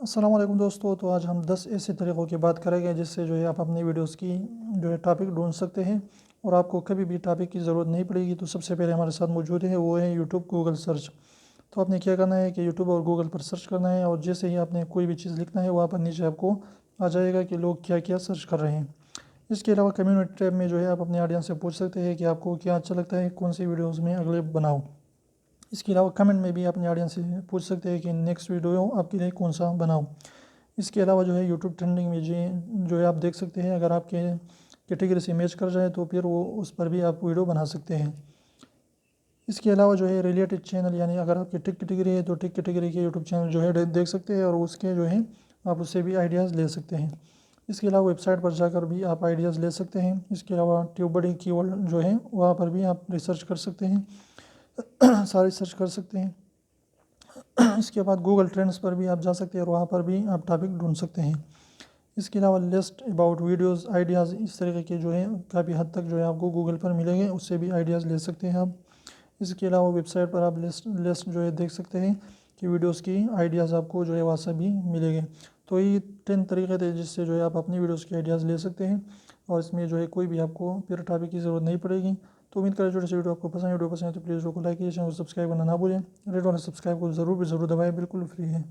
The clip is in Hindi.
अस्सलाम वालेकुम दोस्तों। तो आज हम 10 ऐसे तरीक़ों की बात करेंगे जिससे जो है आप अपनी वीडियोस की जो है टॉपिक ढूंढ सकते हैं और आपको कभी भी टॉपिक की ज़रूरत नहीं पड़ेगी। तो सबसे पहले हमारे साथ मौजूद है वो है यूट्यूब गूगल सर्च। तो आपने क्या करना है कि यूट्यूब और गूगल पर सर्च करना है और जैसे ही आपने कोई भी चीज़ लिखना है वहाँ पर नीचे आपको आ जाएगा कि लोग क्या क्या सर्च कर रहे हैं। इसके अलावा कम्युनिटी टैब में जो है आप अपने ऑडियंस से पूछ सकते हैं कि आपको क्या अच्छा लगता है, कौन सी वीडियोज़ में अगले बनाओ। इसके अलावा कमेंट में भी अपने ऑडियंस से पूछ सकते हैं कि नेक्स्ट वीडियो आपके लिए कौन सा बनाऊं। इसके अलावा जो है यूट्यूब ट्रेंडिंग में जो है आप देख सकते हैं, अगर आपके कैटेगरी से मैच कर जाए तो फिर वो उस पर भी आप वीडियो बना सकते हैं। इसके अलावा जो है रिलेटेड चैनल, यानी अगर आपकी टिक कैटेगरी है तो टिक कैटेगरी के यूट्यूब चैनल जो है देख सकते हैं और उसके जो है आप उससे भी आइडियाज़ ले सकते हैं। इसके अलावा वेबसाइट पर जाकर भी आप आइडियाज़ ले सकते हैं। इसके अलावा ट्यूबबडी कीवर्ड जो है वहाँ पर भी आप रिसर्च कर सकते हैं, सारे सर्च कर सकते हैं। इसके बाद गूगल ट्रेंड्स पर भी आप जा सकते हैं और वहाँ पर भी आप टॉपिक ढूंढ सकते हैं। इसके अलावा लिस्ट अबाउट वीडियोस आइडियाज़ इस तरीके के जो है काफ़ी हद तक जो है आपको गूगल पर मिलेंगे, उससे भी आइडियाज़ ले सकते हैं आप। इसके अलावा वेबसाइट पर आप लिस्ट जो है देख सकते हैं कि वीडियोस की आइडियाज़ आपको जो है वहाँ से भी मिलेंगे। तो ये 10 तरीके थे जिससे जो है आप अपनी वीडियोस के आइडियाज़ ले सकते हैं और इसमें जो है कोई भी आपको फिर टॉपिक की ज़रूरत नहीं पड़ेगी। तो उम्मीद करें छोटे से वीडियो आपको पसंद है। वीडियो पसंद है तो प्लीज़ वीडियो को लाइक कीजिए, चैनल को सब्सक्राइब करना ना भूलें। रेड वाला सब्सक्राइब को ज़रूर दबाएं, बिल्कुल फ्री है।